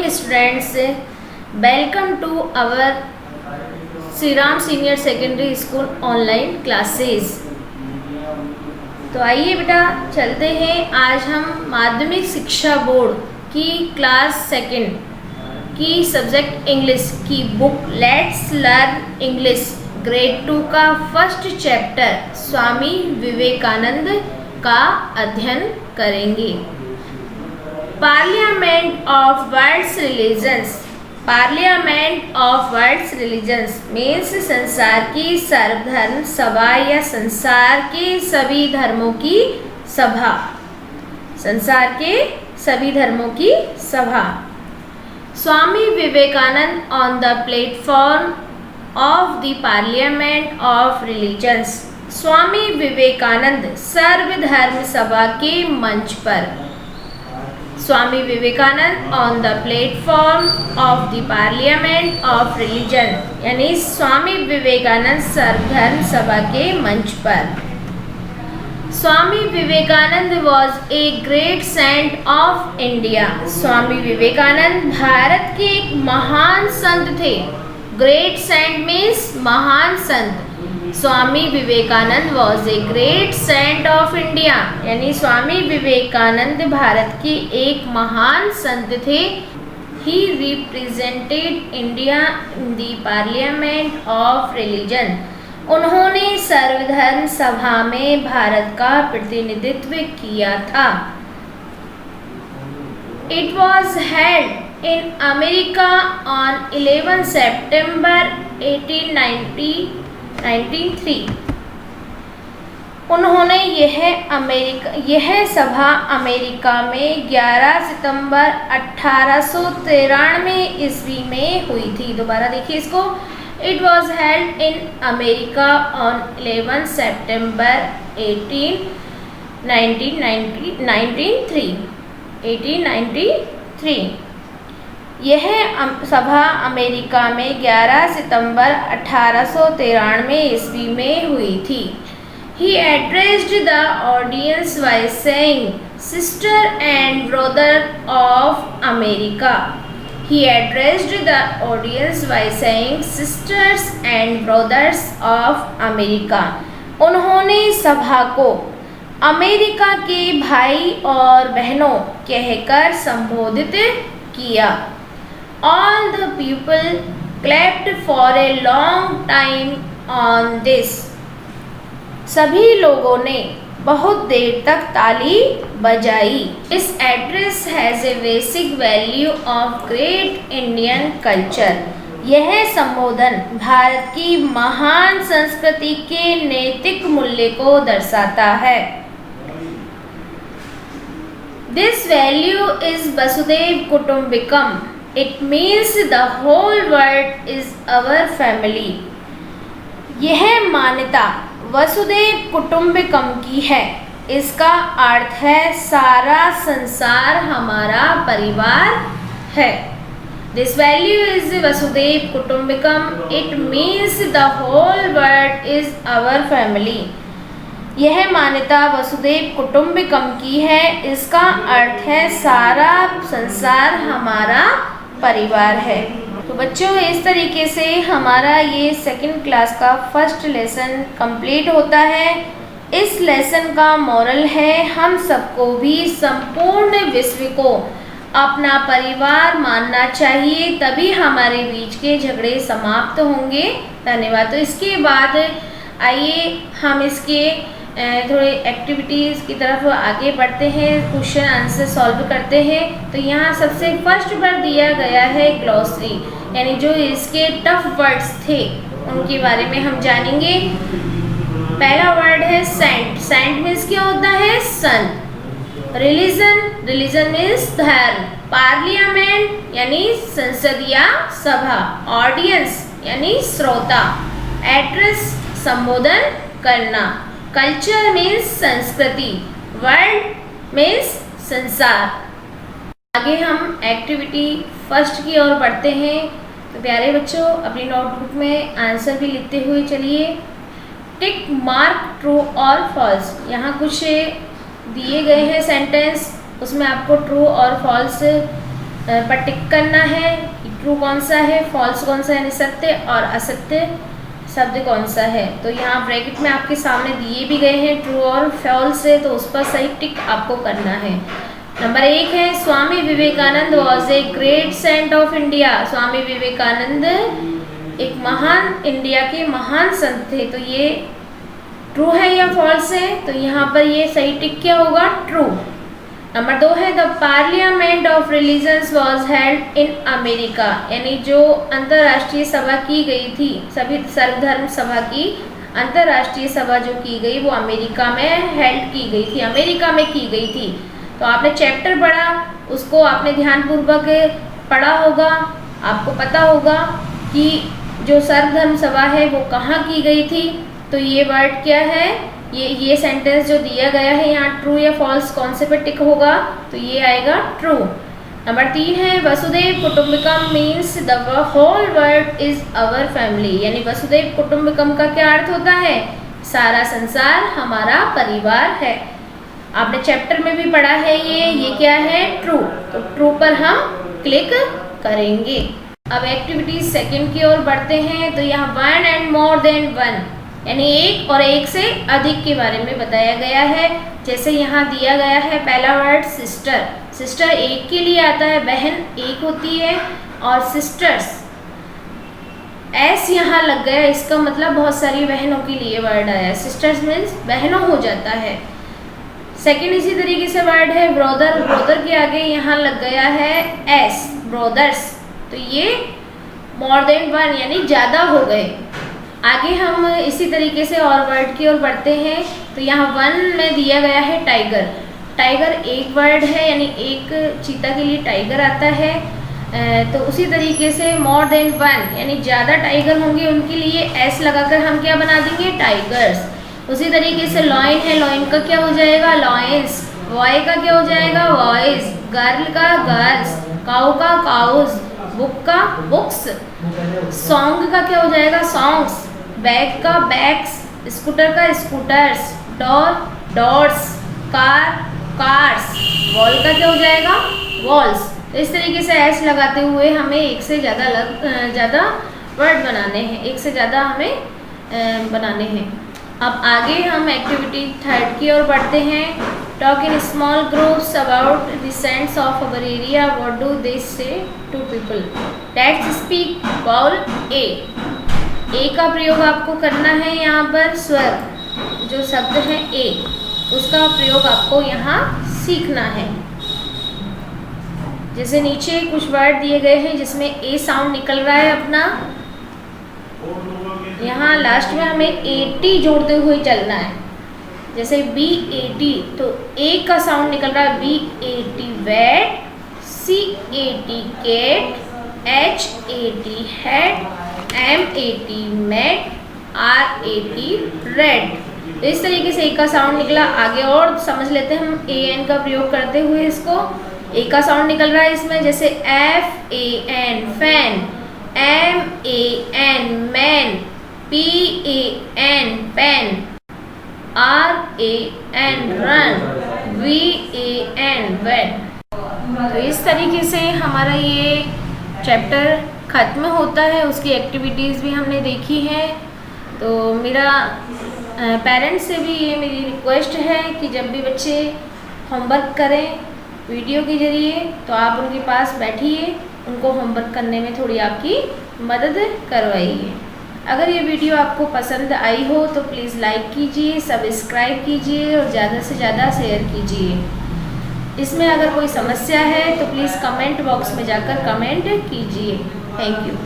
students, welcome to our Shri Ram senior secondary school online classes. तो आइए बेटा चलते हैं। आज हम माध्यमिक शिक्षा बोर्ड की क्लास सेकेंड की सब्जेक्ट इंग्लिश की book let's learn English grade 2 का फर्स्ट चैप्टर स्वामी विवेकानंद का अध्ययन करेंगे। Parliament of world's religions, parliament of world's religions means संसार की सर्वधर्म सभा या संसार के सभी धर्मों की सभा, संसार के सभी धर्मों की सभा। Swami Vivekananda on the platform of the Parliament of Religions, Swami Vivekananda सर्वधर्म सभा के मंच पर। Swami Vivekananda on the platform of the Parliament of Religion, यानी स्वामी विवेकानंद सर्वधर्म सभा के मंच पर। Swami Vivekananda was a great saint of India, Swami Vivekananda Bharat के एक महान संत थे। ग्रेट सेंट मीन्स महान संत। Swami Vivekananda was a great saint of India, यानी स्वामी विवेकानंद भारत के एक महान संत थे। He represented India in the Parliament of Religion, उन्होंने सर्वधर्म सभा में भारत का प्रतिनिधित्व किया था। It was held in America on 11 सितंबर 1893। उन्होंने यह सभा अमेरिका में 11 सितंबर 1893 ईस्वी में हुई थी। दोबारा देखिए इसको। It was held in America on 11 सितंबर 1893। यह सभा अमेरिका में 11 सितंबर 1893 ईस्वी में हुई थी। He addressed the audience by saying, "Sister and brother of America." He addressed the audience by saying, "Sisters and brothers of America." उन्होंने सभा को अमेरिका के भाई और बहनों कहकर संबोधित किया। All the people clapped for a long time on this. सभी लोगों ने बहुत देर तक ताली बजाई। This address has a basic value of great Indian culture. यह संबोधन भारत की महान संस्कृति के नैतिक मूल्य को दर्शाता है। This value is Vasudhaiva Kutumbakam. It means the whole world is our family. यह मान्यता वसुधैव कुटुंबकम की है। इसका अर्थ है सारा संसार हमारा परिवार है। This value is Vasudhaiva Kutumbakam. It means the whole world is our family. यह मान्यता वसुधैव कुटुंबकम की है। इसका अर्थ है सारा संसार हमारा परिवार है। तो बच्चों इस तरीके से हमारा ये सेकंड क्लास का फर्स्ट लेसन कंप्लीट होता है। इस लेसन का मोरल है हम सबको भी संपूर्ण विश्व को अपना परिवार मानना चाहिए, तभी हमारे बीच के झगड़े समाप्त होंगे। धन्यवाद। तो इसके बाद आइए हम इसके थोड़े एक्टिविटीज़ की तरफ आगे बढ़ते हैं, क्वेश्चन आंसर सॉल्व करते हैं। तो यहाँ सबसे फर्स्ट पर दिया गया है ग्लॉसरी, यानी जो इसके टफ वर्ड्स थे उनके बारे में हम जानेंगे। पहला वर्ड है सेंट। सेंट मीन्स क्या होता है? सन। रिलीजन, रिलीजन मीन्स धर्म। पार्लियामेंट यानी संसदीय सभा। ऑडियंस यानी श्रोता। एड्रेस संबोधन करना। कल्चर मीन्स संस्कृति। वर्ल्ड मीन्स संसार। आगे हम एक्टिविटी फर्स्ट की ओर बढ़ते हैं। तो प्यारे बच्चों अपनी नोटबुक में आंसर भी लिखते हुए चलिए। टिक मार्क ट्रू और फॉल्स। यहाँ कुछ दिए गए हैं सेंटेंस, उसमें आपको ट्रू और फॉल्स पर टिक करना है। ट्रू कौन सा है, फॉल्स कौन सा है, यानी सत्य और असत्य शब्द कौन सा है। तो यहाँ ब्रैकेट में आपके सामने दिए भी गए हैं ट्रू और फॉल्स है, तो उस पर सही टिक आपको करना है। नंबर 1 है Swami Vivekananda was a great saint of India. Swami Vivekananda एक महान, इंडिया के महान संत थे। तो ये ट्रू है या फॉल्स है, तो यहाँ पर ये सही टिक क्या होगा, ट्रू। नंबर 2 है the Parliament of religions was held in America, यानी जो अंतर्राष्ट्रीय सभा की गई थी, सभी सर्वधर्म सभा की अंतर्राष्ट्रीय सभा जो की गई वो अमेरिका में हेल्ड की गई थी, अमेरिका में की गई थी। तो आपने चैप्टर पढ़ा, उसको आपने ध्यानपूर्वक पढ़ा होगा, आपको पता होगा कि जो सर्वधर्म सभा है वो कहाँ की गई थी। तो ये वर्ड क्या है, ये सेंटेंस जो दिया गया है यहाँ ट्रू या फॉल्स कौन से पे टिक होगा, तो ये आएगा ट्रू। नंबर 3 है वसुदेव कुटुंबकम means the whole world is our family, यानी वसुदेव कुटुंबकम का क्या अर्थ होता है, सारा संसार हमारा परिवार है। आपने चैप्टर में भी पढ़ा है ये क्या है, ट्रू। तो ट्रू पर हम क्लिक करेंगे। अब एक्टिविटी सेकंड की ओर बढ़ते हैं। तो यहाँ one and more than one, यानी एक और एक से अधिक के बारे में बताया गया है। जैसे यहाँ दिया गया है पहला वर्ड सिस्टर, सिस्टर एक के लिए आता है, बहन एक होती है, और सिस्टर्स एस यहाँ लग गया, इसका मतलब बहुत सारी बहनों के लिए वर्ड आया। सिस्टर्स मीन्स बहनों हो जाता है। सेकंड इसी तरीके से वर्ड है ब्रोदर, ब्रोदर के आगे यहाँ लग गया है एस, ब्रोदर्स। तो ये मोर देन वन यानी ज़्यादा हो गए। आगे हम इसी तरीके से और वर्ड की ओर बढ़ते हैं। तो यहाँ वन में दिया गया है टाइगर, टाइगर एक वर्ड है, यानी एक चीता के लिए टाइगर आता है। तो उसी तरीके से मोर देन वन यानी ज़्यादा टाइगर होंगे, उनके लिए एस लगाकर हम क्या बना देंगे, टाइगर्स। उसी तरीके से लॉइन है, लॉइन का क्या हो जाएगा, लॉयंस। बॉय का क्या हो जाएगा, बॉयज। गर्ल का गर्ल्स, काऊ का काउज, बुक का बुक्स, सॉन्ग का क्या हो जाएगा, सॉन्ग्स। बैग का बैग्स, स्कूटर का scooters, door doors, car cars, wall का क्या हो जाएगा, वॉल्स। तो इस तरीके से एस लगाते हुए हमें एक से ज़्यादा वर्ड बनाने हैं, एक से ज़्यादा हमें बनाने हैं। अब आगे हम एक्टिविटी थर्ड की ओर बढ़ते हैं। Talk in small groups about the saints of our area, what do they say to people. Let's speak vowel A. A का प्रयोग आपको करना है, यहाँ पर स्वर जो शब्द है ए, उसका प्रयोग आपको यहाँ सीखना है। जैसे नीचे कुछ वर्ड दिए गए हैं जिसमें ए साउंड निकल रहा है अपना, यहाँ लास्ट में हमें 80 जोड़ते हुए चलना है। जैसे B80 तो ए का साउंड निकल रहा है B80 wet, C80 cat, H80 head, M80 mat, R80 red. तो इस तरीके से ए का साउंड निकला। आगे और समझ लेते हैं हम AN का प्रयोग करते हुए। इसको ए का साउंड निकल रहा है इसमें, जैसे FAN fan, MAN man, PAN pan, RAN ran, VAN vet. तो इस तरीके से हमारा ये चैप्टर ख़त्म होता है। उसकी एक्टिविटीज़ भी हमने देखी है। तो मेरा पेरेंट्स से भी ये मेरी रिक्वेस्ट है कि जब भी बच्चे होमवर्क करें वीडियो के ज़रिए तो आप उनके पास बैठिए, उनको होमवर्क करने में थोड़ी आपकी मदद करवाइए। अगर ये वीडियो आपको पसंद आई हो तो प्लीज़ लाइक कीजिए, सब्सक्राइब कीजिए और ज़्यादा से ज़्यादा शेयर कीजिए। इसमें अगर कोई समस्या है तो प्लीज़ कमेंट बॉक्स में जाकर कमेंट कीजिए। Thank you.